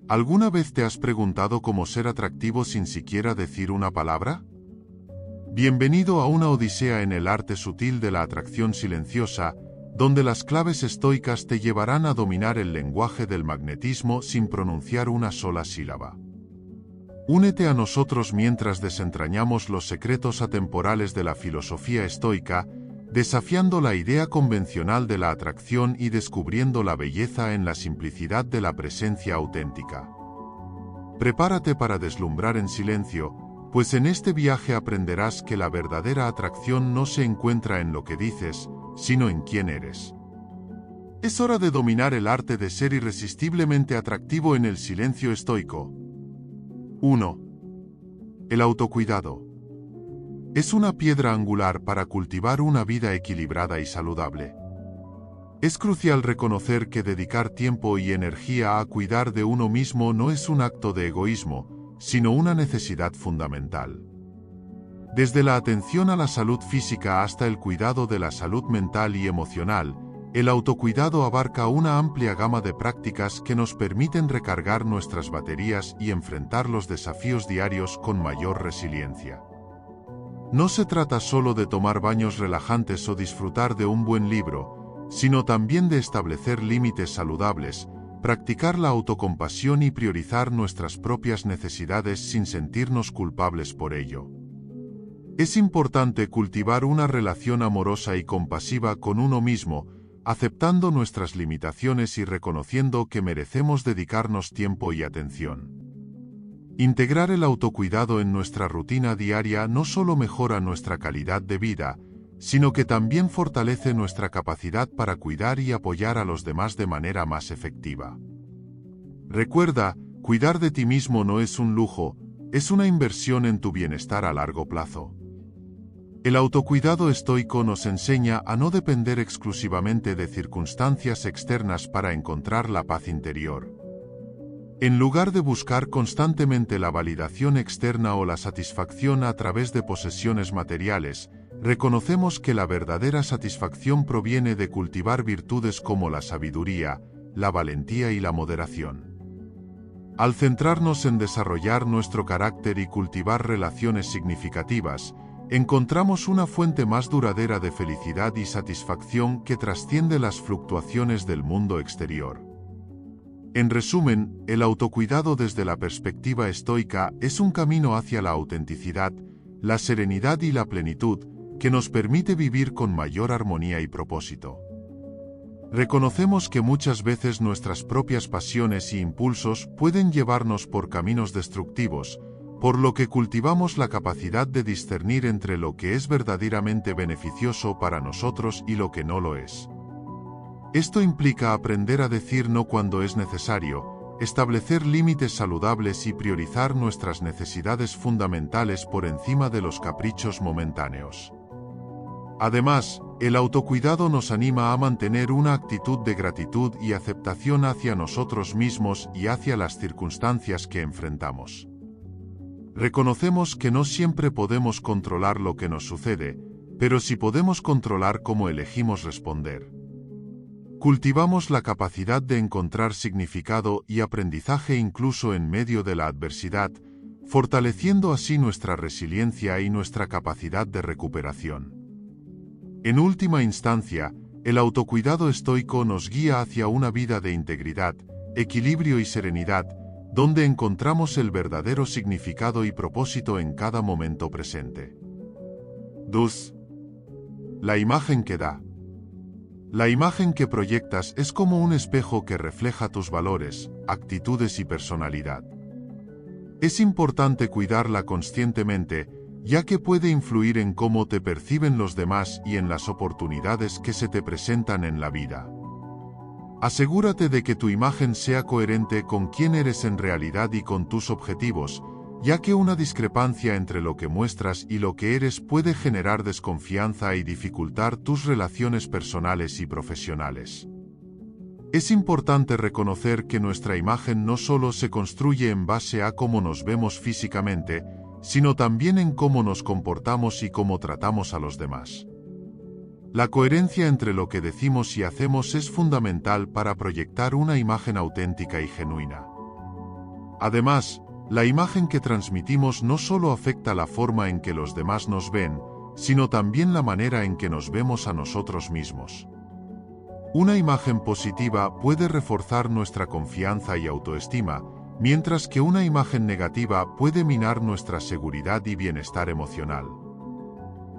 ¿Alguna vez te has preguntado cómo ser atractivo sin siquiera decir una palabra? Bienvenido a una odisea en el arte sutil de la atracción silenciosa, donde las claves estoicas te llevarán a dominar el lenguaje del magnetismo sin pronunciar una sola sílaba. Únete a nosotros mientras desentrañamos los secretos atemporales de la filosofía estoica, desafiando la idea convencional de la atracción y descubriendo la belleza en la simplicidad de la presencia auténtica. Prepárate para deslumbrar en silencio, pues en este viaje aprenderás que la verdadera atracción no se encuentra en lo que dices, sino en quién eres. Es hora de dominar el arte de ser irresistiblemente atractivo en el silencio estoico. 1. El autocuidado. Es una piedra angular para cultivar una vida equilibrada y saludable. Es crucial reconocer que dedicar tiempo y energía a cuidar de uno mismo no es un acto de egoísmo, sino una necesidad fundamental. Desde la atención a la salud física hasta el cuidado de la salud mental y emocional, el autocuidado abarca una amplia gama de prácticas que nos permiten recargar nuestras baterías y enfrentar los desafíos diarios con mayor resiliencia. No se trata solo de tomar baños relajantes o disfrutar de un buen libro, sino también de establecer límites saludables, practicar la autocompasión y priorizar nuestras propias necesidades sin sentirnos culpables por ello. Es importante cultivar una relación amorosa y compasiva con uno mismo, aceptando nuestras limitaciones y reconociendo que merecemos dedicarnos tiempo y atención. Integrar el autocuidado en nuestra rutina diaria no solo mejora nuestra calidad de vida, sino que también fortalece nuestra capacidad para cuidar y apoyar a los demás de manera más efectiva. Recuerda, cuidar de ti mismo no es un lujo, es una inversión en tu bienestar a largo plazo. El autocuidado estoico nos enseña a no depender exclusivamente de circunstancias externas para encontrar la paz interior. En lugar de buscar constantemente la validación externa o la satisfacción a través de posesiones materiales, reconocemos que la verdadera satisfacción proviene de cultivar virtudes como la sabiduría, la valentía y la moderación. Al centrarnos en desarrollar nuestro carácter y cultivar relaciones significativas, encontramos una fuente más duradera de felicidad y satisfacción que trasciende las fluctuaciones del mundo exterior. En resumen, el autocuidado desde la perspectiva estoica es un camino hacia la autenticidad, la serenidad y la plenitud, que nos permite vivir con mayor armonía y propósito. Reconocemos que muchas veces nuestras propias pasiones e impulsos pueden llevarnos por caminos destructivos, por lo que cultivamos la capacidad de discernir entre lo que es verdaderamente beneficioso para nosotros y lo que no lo es. Esto implica aprender a decir no cuando es necesario, establecer límites saludables y priorizar nuestras necesidades fundamentales por encima de los caprichos momentáneos. Además, el autocuidado nos anima a mantener una actitud de gratitud y aceptación hacia nosotros mismos y hacia las circunstancias que enfrentamos. Reconocemos que no siempre podemos controlar lo que nos sucede, pero sí podemos controlar cómo elegimos responder. Cultivamos la capacidad de encontrar significado y aprendizaje incluso en medio de la adversidad, fortaleciendo así nuestra resiliencia y nuestra capacidad de recuperación. En última instancia, el autocuidado estoico nos guía hacia una vida de integridad, equilibrio y serenidad, donde encontramos el verdadero significado y propósito en cada momento presente. 2. La imagen que da. La imagen que proyectas es como un espejo que refleja tus valores, actitudes y personalidad. Es importante cuidarla conscientemente, ya que puede influir en cómo te perciben los demás y en las oportunidades que se te presentan en la vida. Asegúrate de que tu imagen sea coherente con quién eres en realidad y con tus objetivos, ya que una discrepancia entre lo que muestras y lo que eres puede generar desconfianza y dificultar tus relaciones personales y profesionales. Es importante reconocer que nuestra imagen no solo se construye en base a cómo nos vemos físicamente, sino también en cómo nos comportamos y cómo tratamos a los demás. La coherencia entre lo que decimos y hacemos es fundamental para proyectar una imagen auténtica y genuina. Además, la imagen que transmitimos no solo afecta la forma en que los demás nos ven, sino también la manera en que nos vemos a nosotros mismos. Una imagen positiva puede reforzar nuestra confianza y autoestima, mientras que una imagen negativa puede minar nuestra seguridad y bienestar emocional.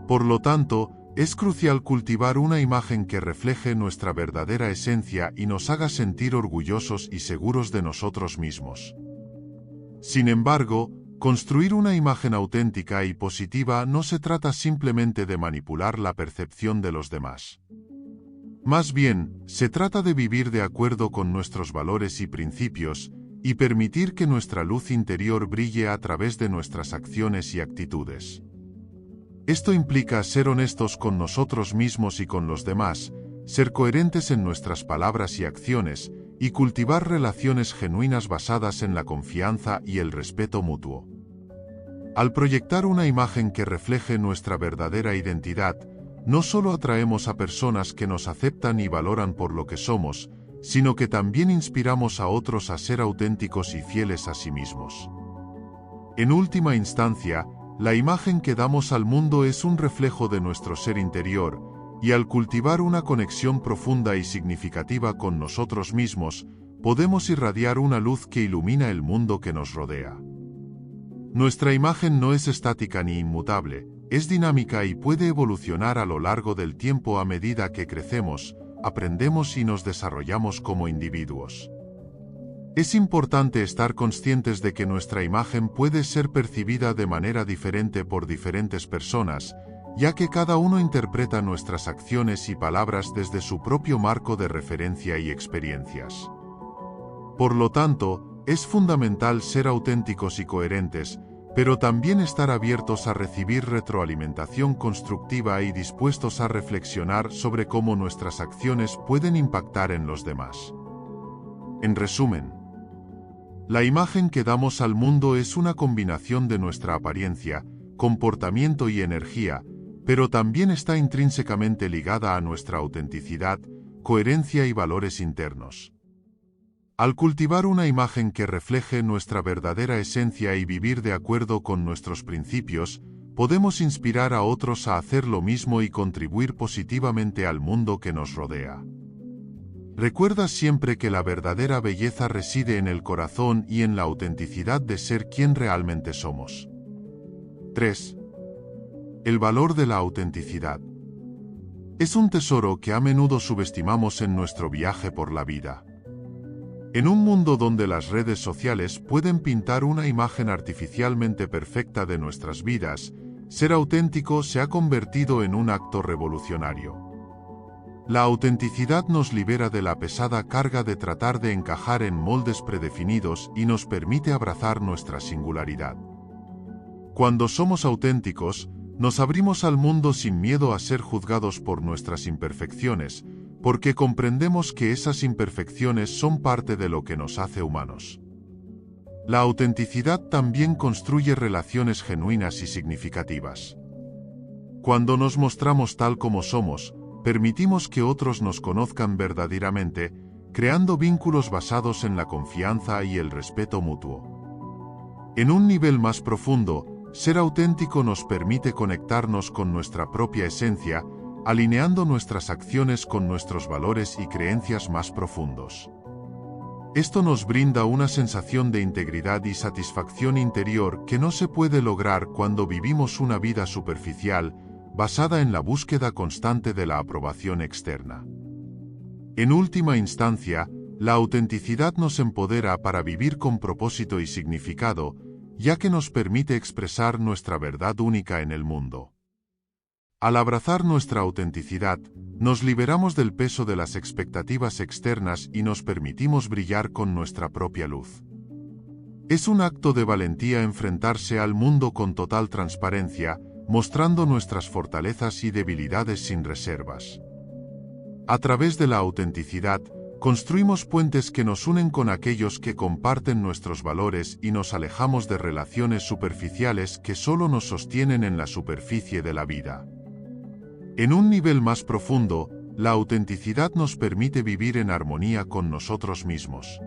Por lo tanto, es crucial cultivar una imagen que refleje nuestra verdadera esencia y nos haga sentir orgullosos y seguros de nosotros mismos. Sin embargo, construir una imagen auténtica y positiva no se trata simplemente de manipular la percepción de los demás. Más bien, se trata de vivir de acuerdo con nuestros valores y principios, y permitir que nuestra luz interior brille a través de nuestras acciones y actitudes. Esto implica ser honestos con nosotros mismos y con los demás, ser coherentes en nuestras palabras y acciones, y cultivar relaciones genuinas basadas en la confianza y el respeto mutuo. Al proyectar una imagen que refleje nuestra verdadera identidad, no solo atraemos a personas que nos aceptan y valoran por lo que somos, sino que también inspiramos a otros a ser auténticos y fieles a sí mismos. En última instancia, la imagen que damos al mundo es un reflejo de nuestro ser interior, y al cultivar una conexión profunda y significativa con nosotros mismos, podemos irradiar una luz que ilumina el mundo que nos rodea. Nuestra imagen no es estática ni inmutable, es dinámica y puede evolucionar a lo largo del tiempo a medida que crecemos, aprendemos y nos desarrollamos como individuos. Es importante estar conscientes de que nuestra imagen puede ser percibida de manera diferente por diferentes personas, ya que cada uno interpreta nuestras acciones y palabras desde su propio marco de referencia y experiencias. Por lo tanto, es fundamental ser auténticos y coherentes, pero también estar abiertos a recibir retroalimentación constructiva y dispuestos a reflexionar sobre cómo nuestras acciones pueden impactar en los demás. En resumen, la imagen que damos al mundo es una combinación de nuestra apariencia, comportamiento y energía, pero también está intrínsecamente ligada a nuestra autenticidad, coherencia y valores internos. Al cultivar una imagen que refleje nuestra verdadera esencia y vivir de acuerdo con nuestros principios, podemos inspirar a otros a hacer lo mismo y contribuir positivamente al mundo que nos rodea. Recuerda siempre que la verdadera belleza reside en el corazón y en la autenticidad de ser quien realmente somos. 3. El valor de la autenticidad. Es un tesoro que a menudo subestimamos en nuestro viaje por la vida. En un mundo donde las redes sociales pueden pintar una imagen artificialmente perfecta de nuestras vidas, ser auténtico se ha convertido en un acto revolucionario. La autenticidad nos libera de la pesada carga de tratar de encajar en moldes predefinidos y nos permite abrazar nuestra singularidad. Cuando somos auténticos, nos abrimos al mundo sin miedo a ser juzgados por nuestras imperfecciones, porque comprendemos que esas imperfecciones son parte de lo que nos hace humanos. La autenticidad también construye relaciones genuinas y significativas. Cuando nos mostramos tal como somos, permitimos que otros nos conozcan verdaderamente, creando vínculos basados en la confianza y el respeto mutuo. En un nivel más profundo, ser auténtico nos permite conectarnos con nuestra propia esencia, alineando nuestras acciones con nuestros valores y creencias más profundos. Esto nos brinda una sensación de integridad y satisfacción interior que no se puede lograr cuando vivimos una vida superficial, basada en la búsqueda constante de la aprobación externa. En última instancia, la autenticidad nos empodera para vivir con propósito y significado, ya que nos permite expresar nuestra verdad única en el mundo. Al abrazar nuestra autenticidad, nos liberamos del peso de las expectativas externas y nos permitimos brillar con nuestra propia luz. Es un acto de valentía enfrentarse al mundo con total transparencia, mostrando nuestras fortalezas y debilidades sin reservas. A través de la autenticidad, construimos puentes que nos unen con aquellos que comparten nuestros valores y nos alejamos de relaciones superficiales que solo nos sostienen en la superficie de la vida. En un nivel más profundo, la autenticidad nos permite vivir en armonía con nosotros mismos.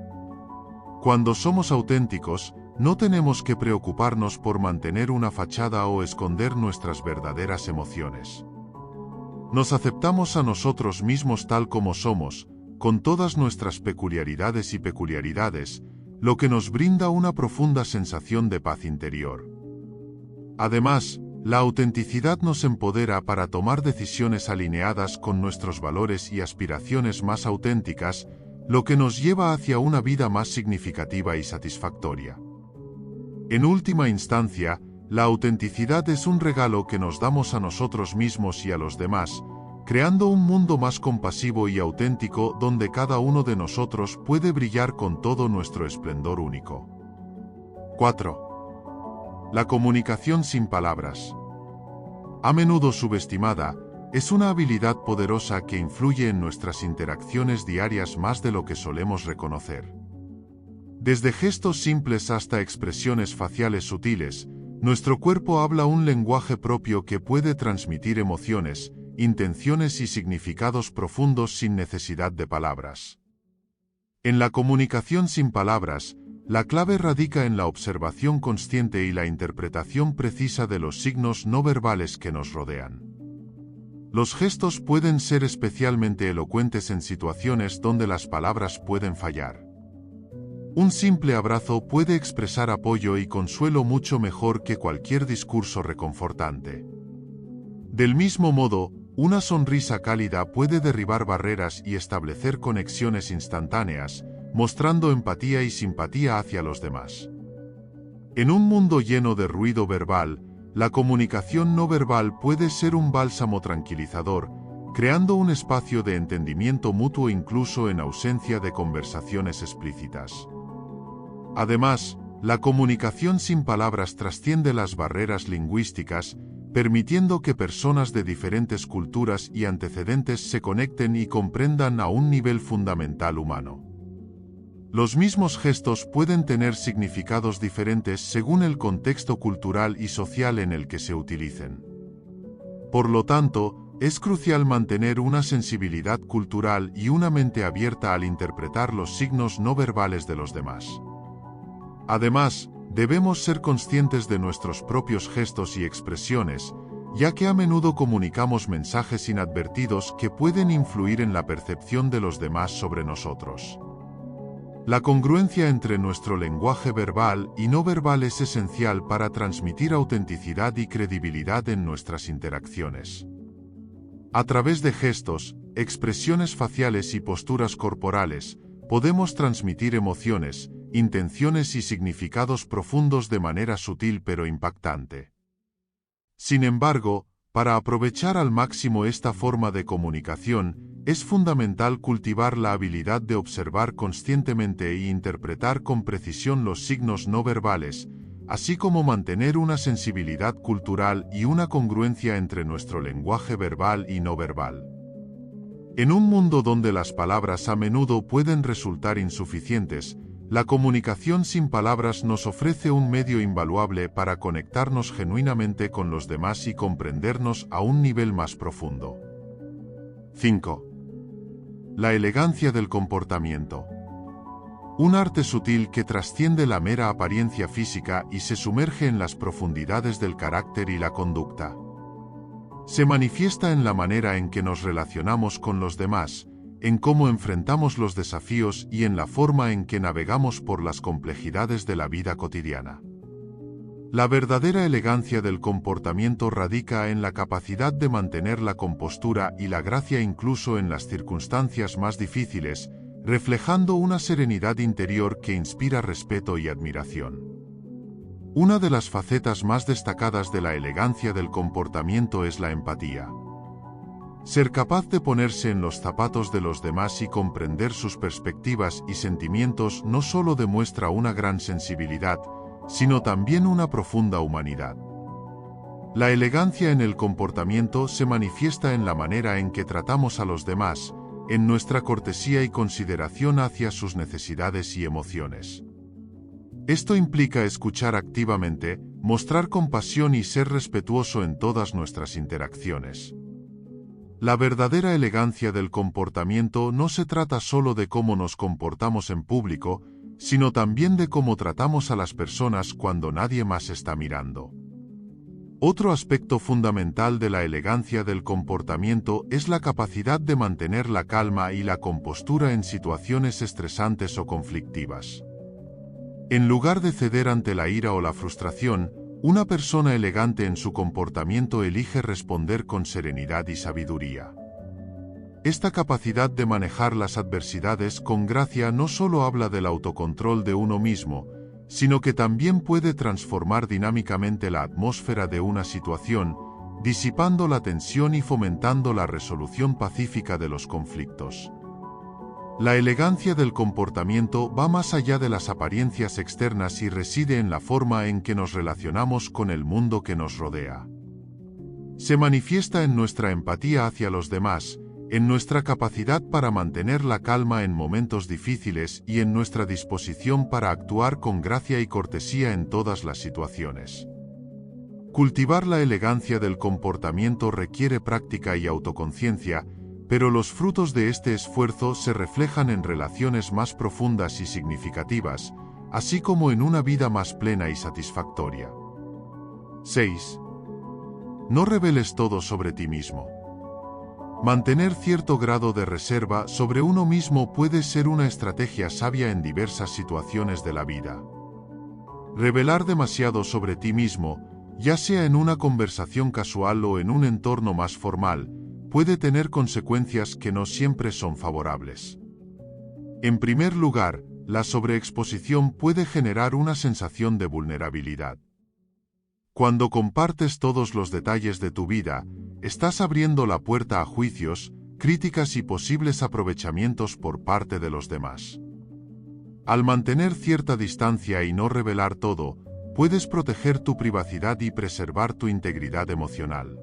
Cuando somos auténticos, no tenemos que preocuparnos por mantener una fachada o esconder nuestras verdaderas emociones. Nos aceptamos a nosotros mismos tal como somos, con todas nuestras peculiaridades, lo que nos brinda una profunda sensación de paz interior. Además, la autenticidad nos empodera para tomar decisiones alineadas con nuestros valores y aspiraciones más auténticas, lo que nos lleva hacia una vida más significativa y satisfactoria. En última instancia, la autenticidad es un regalo que nos damos a nosotros mismos y a los demás, creando un mundo más compasivo y auténtico donde cada uno de nosotros puede brillar con todo nuestro esplendor único. 4. La comunicación sin palabras. A menudo subestimada, es una habilidad poderosa que influye en nuestras interacciones diarias más de lo que solemos reconocer. Desde gestos simples hasta expresiones faciales sutiles, nuestro cuerpo habla un lenguaje propio que puede transmitir emociones, intenciones y significados profundos sin necesidad de palabras. En la comunicación sin palabras, la clave radica en la observación consciente y la interpretación precisa de los signos no verbales que nos rodean. Los gestos pueden ser especialmente elocuentes en situaciones donde las palabras pueden fallar. Un simple abrazo puede expresar apoyo y consuelo mucho mejor que cualquier discurso reconfortante. Del mismo modo, una sonrisa cálida puede derribar barreras y establecer conexiones instantáneas, mostrando empatía y simpatía hacia los demás. En un mundo lleno de ruido verbal, la comunicación no verbal puede ser un bálsamo tranquilizador, creando un espacio de entendimiento mutuo incluso en ausencia de conversaciones explícitas. Además, la comunicación sin palabras trasciende las barreras lingüísticas, permitiendo que personas de diferentes culturas y antecedentes se conecten y comprendan a un nivel fundamental humano. Los mismos gestos pueden tener significados diferentes según el contexto cultural y social en el que se utilicen. Por lo tanto, es crucial mantener una sensibilidad cultural y una mente abierta al interpretar los signos no verbales de los demás. Además, debemos ser conscientes de nuestros propios gestos y expresiones, ya que a menudo comunicamos mensajes inadvertidos que pueden influir en la percepción de los demás sobre nosotros. La congruencia entre nuestro lenguaje verbal y no verbal es esencial para transmitir autenticidad y credibilidad en nuestras interacciones. A través de gestos, expresiones faciales y posturas corporales, podemos transmitir emociones, intenciones y significados profundos de manera sutil pero impactante. Sin embargo, para aprovechar al máximo esta forma de comunicación, es fundamental cultivar la habilidad de observar conscientemente e interpretar con precisión los signos no verbales, así como mantener una sensibilidad cultural y una congruencia entre nuestro lenguaje verbal y no verbal. En un mundo donde las palabras a menudo pueden resultar insuficientes, la comunicación sin palabras nos ofrece un medio invaluable para conectarnos genuinamente con los demás y comprendernos a un nivel más profundo. 5. La elegancia del comportamiento. Un arte sutil que trasciende la mera apariencia física y se sumerge en las profundidades del carácter y la conducta. Se manifiesta en la manera en que nos relacionamos con los demás, en cómo enfrentamos los desafíos y en la forma en que navegamos por las complejidades de la vida cotidiana. La verdadera elegancia del comportamiento radica en la capacidad de mantener la compostura y la gracia incluso en las circunstancias más difíciles, reflejando una serenidad interior que inspira respeto y admiración. Una de las facetas más destacadas de la elegancia del comportamiento es la empatía. Ser capaz de ponerse en los zapatos de los demás y comprender sus perspectivas y sentimientos no solo demuestra una gran sensibilidad, sino también una profunda humanidad. La elegancia en el comportamiento se manifiesta en la manera en que tratamos a los demás, en nuestra cortesía y consideración hacia sus necesidades y emociones. Esto implica escuchar activamente, mostrar compasión y ser respetuoso en todas nuestras interacciones. La verdadera elegancia del comportamiento no se trata solo de cómo nos comportamos en público, sino también de cómo tratamos a las personas cuando nadie más está mirando. Otro aspecto fundamental de la elegancia del comportamiento es la capacidad de mantener la calma y la compostura en situaciones estresantes o conflictivas. En lugar de ceder ante la ira o la frustración, una persona elegante en su comportamiento elige responder con serenidad y sabiduría. Esta capacidad de manejar las adversidades con gracia no solo habla del autocontrol de uno mismo, sino que también puede transformar dinámicamente la atmósfera de una situación, disipando la tensión y fomentando la resolución pacífica de los conflictos. La elegancia del comportamiento va más allá de las apariencias externas y reside en la forma en que nos relacionamos con el mundo que nos rodea. Se manifiesta en nuestra empatía hacia los demás, en nuestra capacidad para mantener la calma en momentos difíciles y en nuestra disposición para actuar con gracia y cortesía en todas las situaciones. Cultivar la elegancia del comportamiento requiere práctica y autoconciencia, pero los frutos de este esfuerzo se reflejan en relaciones más profundas y significativas, así como en una vida más plena y satisfactoria. 6. No reveles todo sobre ti mismo. Mantener cierto grado de reserva sobre uno mismo puede ser una estrategia sabia en diversas situaciones de la vida. Revelar demasiado sobre ti mismo, ya sea en una conversación casual o en un entorno más formal, puede tener consecuencias que no siempre son favorables. En primer lugar, la sobreexposición puede generar una sensación de vulnerabilidad. Cuando compartes todos los detalles de tu vida, estás abriendo la puerta a juicios, críticas y posibles aprovechamientos por parte de los demás. Al mantener cierta distancia y no revelar todo, puedes proteger tu privacidad y preservar tu integridad emocional.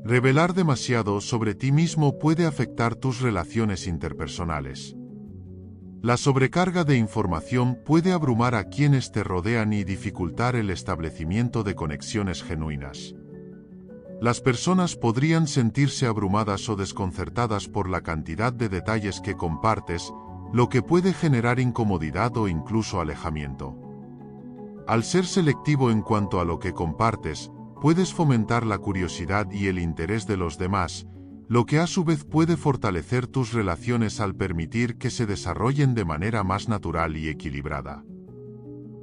Revelar demasiado sobre ti mismo puede afectar tus relaciones interpersonales. La sobrecarga de información puede abrumar a quienes te rodean y dificultar el establecimiento de conexiones genuinas. Las personas podrían sentirse abrumadas o desconcertadas por la cantidad de detalles que compartes, lo que puede generar incomodidad o incluso alejamiento. Al ser selectivo en cuanto a lo que compartes, puedes fomentar la curiosidad y el interés de los demás, lo que a su vez puede fortalecer tus relaciones al permitir que se desarrollen de manera más natural y equilibrada.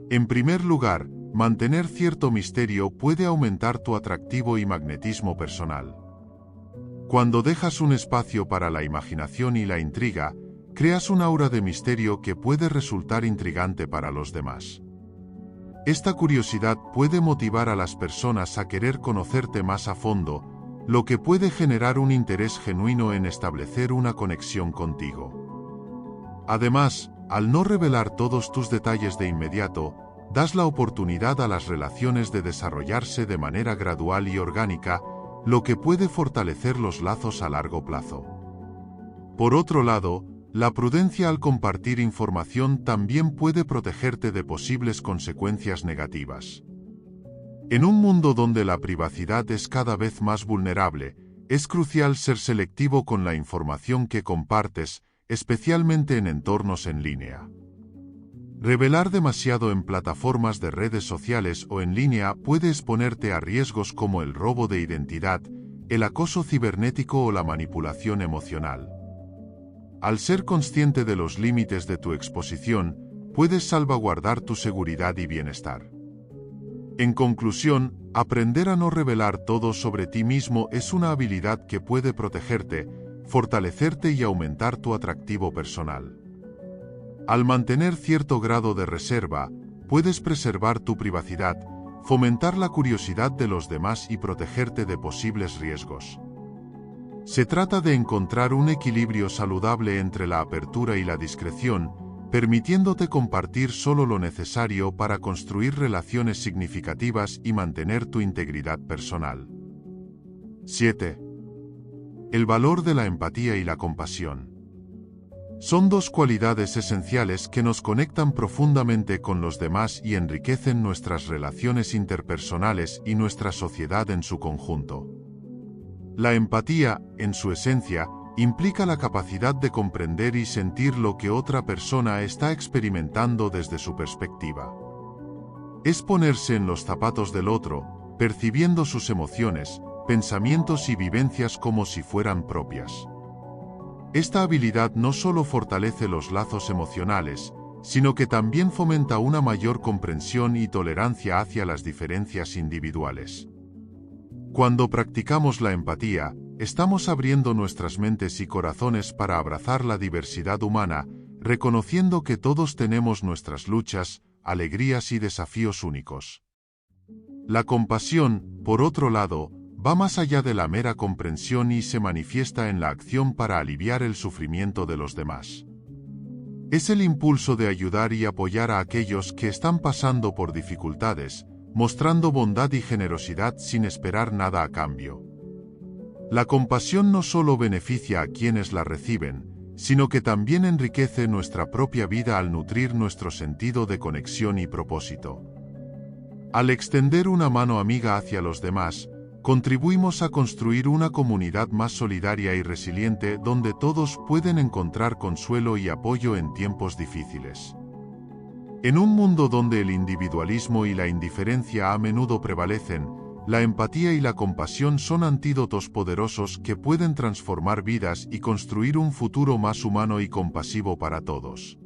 En primer lugar, mantener cierto misterio puede aumentar tu atractivo y magnetismo personal. Cuando dejas un espacio para la imaginación y la intriga, creas un aura de misterio que puede resultar intrigante para los demás. Esta curiosidad puede motivar a las personas a querer conocerte más a fondo, lo que puede generar un interés genuino en establecer una conexión contigo. Además, al no revelar todos tus detalles de inmediato, das la oportunidad a las relaciones de desarrollarse de manera gradual y orgánica, lo que puede fortalecer los lazos a largo plazo. Por otro lado, la prudencia al compartir información también puede protegerte de posibles consecuencias negativas. En un mundo donde la privacidad es cada vez más vulnerable, es crucial ser selectivo con la información que compartes, especialmente en entornos en línea. Revelar demasiado en plataformas de redes sociales o en línea puede exponerte a riesgos como el robo de identidad, el acoso cibernético o la manipulación emocional. Al ser consciente de los límites de tu exposición, puedes salvaguardar tu seguridad y bienestar. En conclusión, aprender a no revelar todo sobre ti mismo es una habilidad que puede protegerte, fortalecerte y aumentar tu atractivo personal. Al mantener cierto grado de reserva, puedes preservar tu privacidad, fomentar la curiosidad de los demás y protegerte de posibles riesgos. Se trata de encontrar un equilibrio saludable entre la apertura y la discreción, permitiéndote compartir solo lo necesario para construir relaciones significativas y mantener tu integridad personal. 7. El valor de la empatía y la compasión. Son dos cualidades esenciales que nos conectan profundamente con los demás y enriquecen nuestras relaciones interpersonales y nuestra sociedad en su conjunto. La empatía, en su esencia, implica la capacidad de comprender y sentir lo que otra persona está experimentando desde su perspectiva. Es ponerse en los zapatos del otro, percibiendo sus emociones, pensamientos y vivencias como si fueran propias. Esta habilidad no solo fortalece los lazos emocionales, sino que también fomenta una mayor comprensión y tolerancia hacia las diferencias individuales. Cuando practicamos la empatía, estamos abriendo nuestras mentes y corazones para abrazar la diversidad humana, reconociendo que todos tenemos nuestras luchas, alegrías y desafíos únicos. La compasión, por otro lado, va más allá de la mera comprensión y se manifiesta en la acción para aliviar el sufrimiento de los demás. Es el impulso de ayudar y apoyar a aquellos que están pasando por dificultades, mostrando bondad y generosidad sin esperar nada a cambio. La compasión no solo beneficia a quienes la reciben, sino que también enriquece nuestra propia vida al nutrir nuestro sentido de conexión y propósito. Al extender una mano amiga hacia los demás, contribuimos a construir una comunidad más solidaria y resiliente donde todos pueden encontrar consuelo y apoyo en tiempos difíciles. En un mundo donde el individualismo y la indiferencia a menudo prevalecen, la empatía y la compasión son antídotos poderosos que pueden transformar vidas y construir un futuro más humano y compasivo para todos.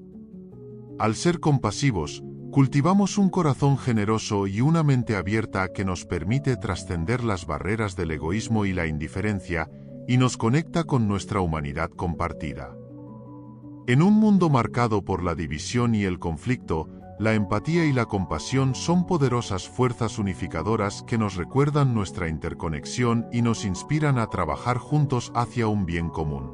Al ser compasivos, cultivamos un corazón generoso y una mente abierta que nos permite trascender las barreras del egoísmo y la indiferencia, y nos conecta con nuestra humanidad compartida. En un mundo marcado por la división y el conflicto, la empatía y la compasión son poderosas fuerzas unificadoras que nos recuerdan nuestra interconexión y nos inspiran a trabajar juntos hacia un bien común.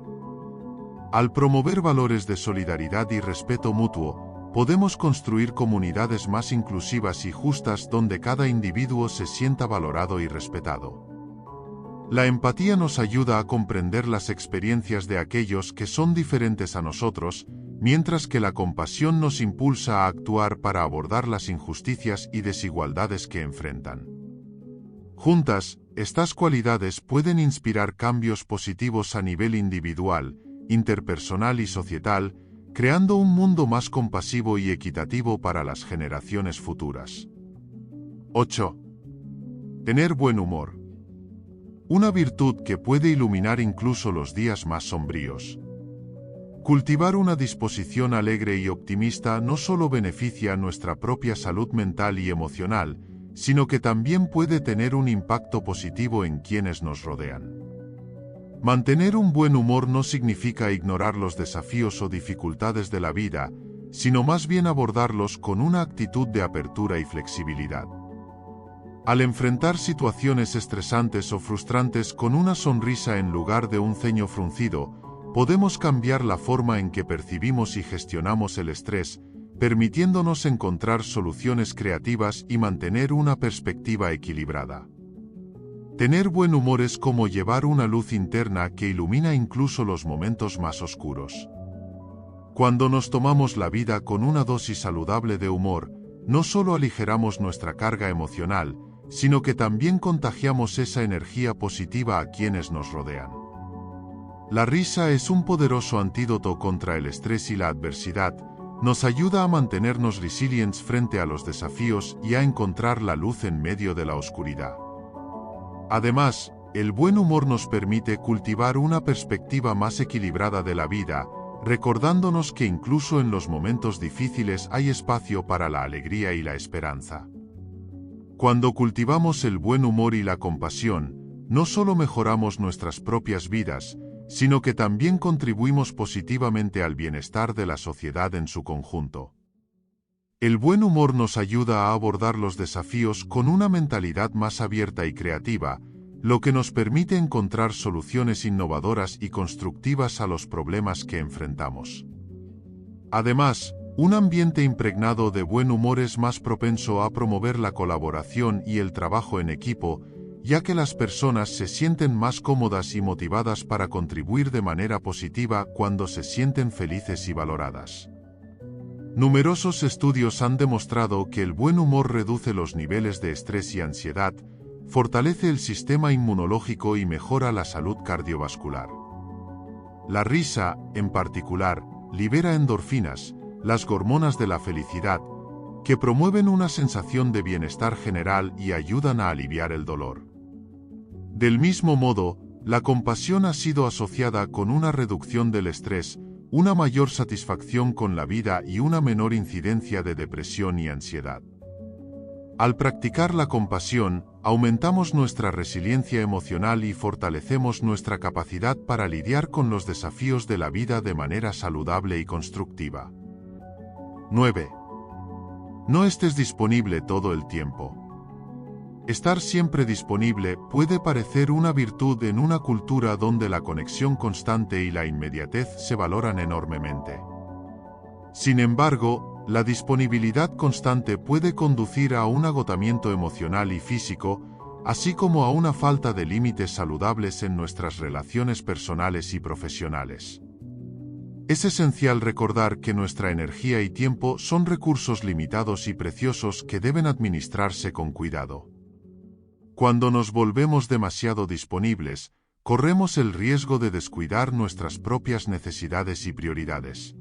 Al promover valores de solidaridad y respeto mutuo, podemos construir comunidades más inclusivas y justas donde cada individuo se sienta valorado y respetado. La empatía nos ayuda a comprender las experiencias de aquellos que son diferentes a nosotros, mientras que la compasión nos impulsa a actuar para abordar las injusticias y desigualdades que enfrentan. Juntas, estas cualidades pueden inspirar cambios positivos a nivel individual, interpersonal y societal, creando un mundo más compasivo y equitativo para las generaciones futuras. 8. Tener buen humor. Una virtud que puede iluminar incluso los días más sombríos. Cultivar una disposición alegre y optimista no solo beneficia nuestra propia salud mental y emocional, sino que también puede tener un impacto positivo en quienes nos rodean. Mantener un buen humor no significa ignorar los desafíos o dificultades de la vida, sino más bien abordarlos con una actitud de apertura y flexibilidad. Al enfrentar situaciones estresantes o frustrantes con una sonrisa en lugar de un ceño fruncido, podemos cambiar la forma en que percibimos y gestionamos el estrés, permitiéndonos encontrar soluciones creativas y mantener una perspectiva equilibrada. Tener buen humor es como llevar una luz interna que ilumina incluso los momentos más oscuros. Cuando nos tomamos la vida con una dosis saludable de humor, no solo aligeramos nuestra carga emocional, sino que también contagiamos esa energía positiva a quienes nos rodean. La risa es un poderoso antídoto contra el estrés y la adversidad, nos ayuda a mantenernos resilientes frente a los desafíos y a encontrar la luz en medio de la oscuridad. Además, el buen humor nos permite cultivar una perspectiva más equilibrada de la vida, recordándonos que incluso en los momentos difíciles hay espacio para la alegría y la esperanza. Cuando cultivamos el buen humor y la compasión, no solo mejoramos nuestras propias vidas, sino que también contribuimos positivamente al bienestar de la sociedad en su conjunto. El buen humor nos ayuda a abordar los desafíos con una mentalidad más abierta y creativa, lo que nos permite encontrar soluciones innovadoras y constructivas a los problemas que enfrentamos. Además, un ambiente impregnado de buen humor es más propenso a promover la colaboración y el trabajo en equipo, ya que las personas se sienten más cómodas y motivadas para contribuir de manera positiva cuando se sienten felices y valoradas. Numerosos estudios han demostrado que el buen humor reduce los niveles de estrés y ansiedad, fortalece el sistema inmunológico y mejora la salud cardiovascular. La risa, en particular, libera endorfinas, las hormonas de la felicidad, que promueven una sensación de bienestar general y ayudan a aliviar el dolor. Del mismo modo, la compasión ha sido asociada con una reducción del estrés, una mayor satisfacción con la vida y una menor incidencia de depresión y ansiedad. Al practicar la compasión, aumentamos nuestra resiliencia emocional y fortalecemos nuestra capacidad para lidiar con los desafíos de la vida de manera saludable y constructiva. 9. No estés disponible todo el tiempo. Estar siempre disponible puede parecer una virtud en una cultura donde la conexión constante y la inmediatez se valoran enormemente. Sin embargo, la disponibilidad constante puede conducir a un agotamiento emocional y físico, así como a una falta de límites saludables en nuestras relaciones personales y profesionales. Es esencial recordar que nuestra energía y tiempo son recursos limitados y preciosos que deben administrarse con cuidado. Cuando nos volvemos demasiado disponibles, corremos el riesgo de descuidar nuestras propias necesidades y prioridades.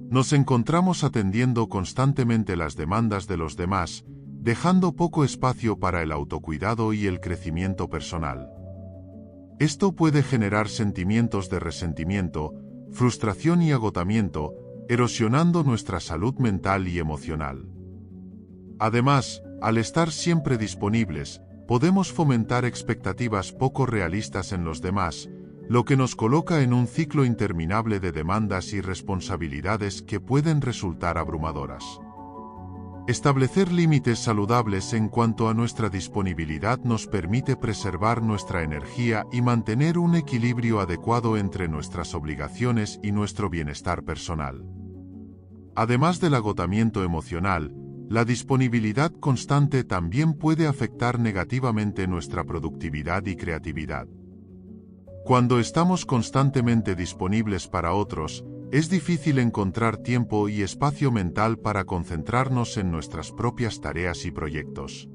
Nos encontramos atendiendo constantemente las demandas de los demás, dejando poco espacio para el autocuidado y el crecimiento personal. Esto puede generar sentimientos de resentimiento, frustración y agotamiento, erosionando nuestra salud mental y emocional. Además, al estar siempre disponibles, podemos fomentar expectativas poco realistas en los demás, lo que nos coloca en un ciclo interminable de demandas y responsabilidades que pueden resultar abrumadoras. Establecer límites saludables en cuanto a nuestra disponibilidad nos permite preservar nuestra energía y mantener un equilibrio adecuado entre nuestras obligaciones y nuestro bienestar personal. Además del agotamiento emocional, la disponibilidad constante también puede afectar negativamente nuestra productividad y creatividad. Cuando estamos constantemente disponibles para otros, es difícil encontrar tiempo y espacio mental para concentrarnos en nuestras propias tareas y proyectos.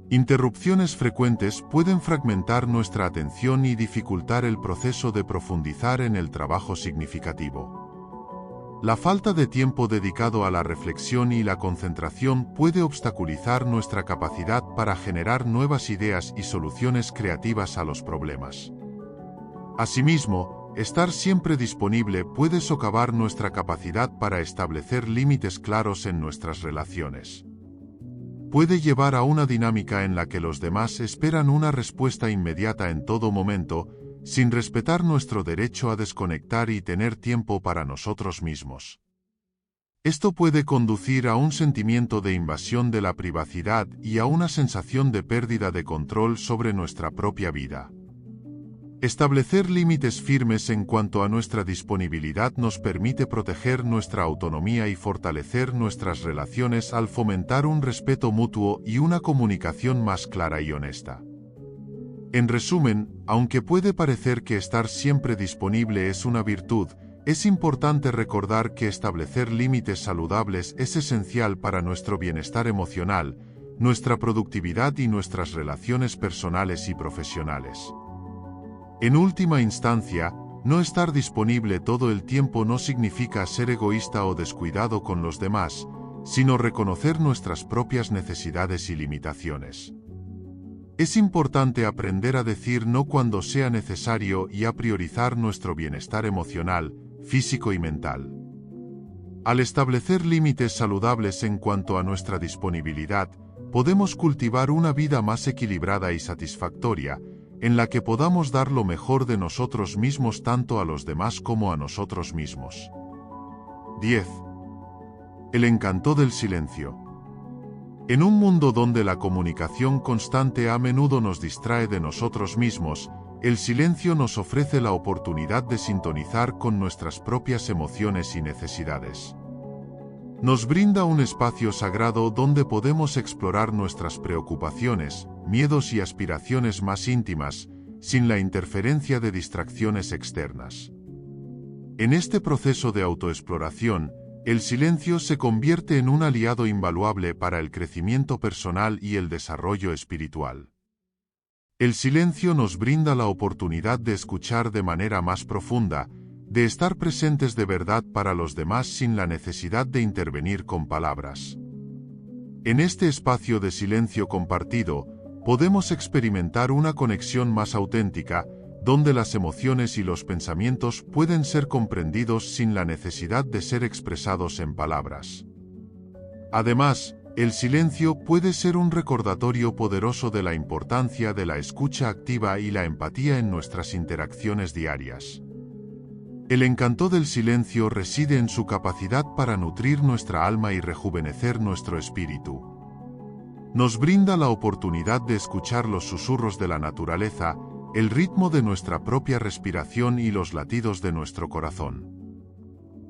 Interrupciones frecuentes pueden fragmentar nuestra atención y dificultar el proceso de profundizar en el trabajo significativo. La falta de tiempo dedicado a la reflexión y la concentración puede obstaculizar nuestra capacidad para generar nuevas ideas y soluciones creativas a los problemas. Asimismo, estar siempre disponible puede socavar nuestra capacidad para establecer límites claros en nuestras relaciones. Puede llevar a una dinámica en la que los demás esperan una respuesta inmediata en todo momento, sin respetar nuestro derecho a desconectar y tener tiempo para nosotros mismos. Esto puede conducir a un sentimiento de invasión de la privacidad y a una sensación de pérdida de control sobre nuestra propia vida. Establecer límites firmes en cuanto a nuestra disponibilidad nos permite proteger nuestra autonomía y fortalecer nuestras relaciones al fomentar un respeto mutuo y una comunicación más clara y honesta. En resumen, aunque puede parecer que estar siempre disponible es una virtud, es importante recordar que establecer límites saludables es esencial para nuestro bienestar emocional, nuestra productividad y nuestras relaciones personales y profesionales. En última instancia, no estar disponible todo el tiempo no significa ser egoísta o descuidado con los demás, sino reconocer nuestras propias necesidades y limitaciones. Es importante aprender a decir no cuando sea necesario y a priorizar nuestro bienestar emocional, físico y mental. Al establecer límites saludables en cuanto a nuestra disponibilidad, podemos cultivar una vida más equilibrada y satisfactoria, en la que podamos dar lo mejor de nosotros mismos tanto a los demás como a nosotros mismos. 10. El encanto del silencio. En un mundo donde la comunicación constante a menudo nos distrae de nosotros mismos, el silencio nos ofrece la oportunidad de sintonizar con nuestras propias emociones y necesidades. Nos brinda un espacio sagrado donde podemos explorar nuestras preocupaciones, miedos y aspiraciones más íntimas, sin la interferencia de distracciones externas. En este proceso de autoexploración, el silencio se convierte en un aliado invaluable para el crecimiento personal y el desarrollo espiritual. El silencio nos brinda la oportunidad de escuchar de manera más profunda, de estar presentes de verdad para los demás sin la necesidad de intervenir con palabras. En este espacio de silencio compartido, podemos experimentar una conexión más auténtica, donde las emociones y los pensamientos pueden ser comprendidos sin la necesidad de ser expresados en palabras. Además, el silencio puede ser un recordatorio poderoso de la importancia de la escucha activa y la empatía en nuestras interacciones diarias. El encanto del silencio reside en su capacidad para nutrir nuestra alma y rejuvenecer nuestro espíritu. Nos brinda la oportunidad de escuchar los susurros de la naturaleza, el ritmo de nuestra propia respiración y los latidos de nuestro corazón.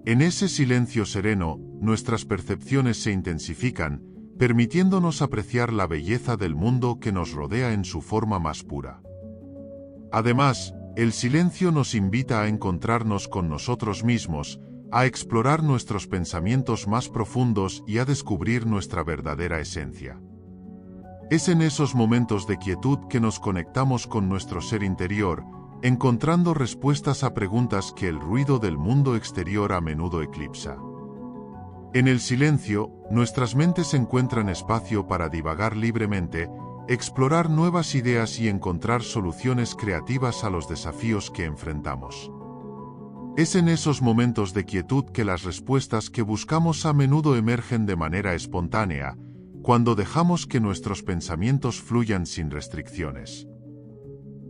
En ese silencio sereno, nuestras percepciones se intensifican, permitiéndonos apreciar la belleza del mundo que nos rodea en su forma más pura. Además, el silencio nos invita a encontrarnos con nosotros mismos, a explorar nuestros pensamientos más profundos y a descubrir nuestra verdadera esencia. Es en esos momentos de quietud que nos conectamos con nuestro ser interior, encontrando respuestas a preguntas que el ruido del mundo exterior a menudo eclipsa. En el silencio, nuestras mentes encuentran espacio para divagar libremente, explorar nuevas ideas y encontrar soluciones creativas a los desafíos que enfrentamos. Es en esos momentos de quietud que las respuestas que buscamos a menudo emergen de manera espontánea, cuando dejamos que nuestros pensamientos fluyan sin restricciones.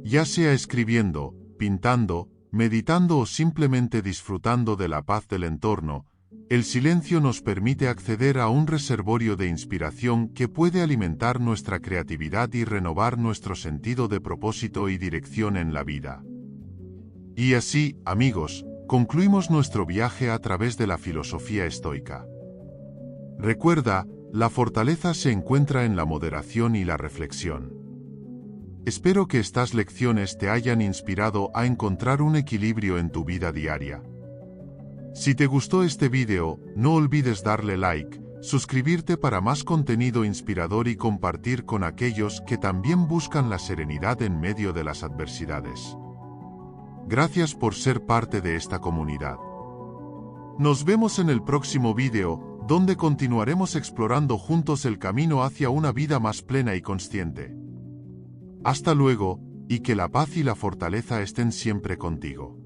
Ya sea escribiendo, pintando, meditando o simplemente disfrutando de la paz del entorno, el silencio nos permite acceder a un reservorio de inspiración que puede alimentar nuestra creatividad y renovar nuestro sentido de propósito y dirección en la vida. Y así, amigos, concluimos nuestro viaje a través de la filosofía estoica. Recuerda, la fortaleza se encuentra en la moderación y la reflexión. Espero que estas lecciones te hayan inspirado a encontrar un equilibrio en tu vida diaria. Si te gustó este video, no olvides darle like, suscribirte para más contenido inspirador y compartir con aquellos que también buscan la serenidad en medio de las adversidades. Gracias por ser parte de esta comunidad. Nos vemos en el próximo video, donde continuaremos explorando juntos el camino hacia una vida más plena y consciente. Hasta luego, y que la paz y la fortaleza estén siempre contigo.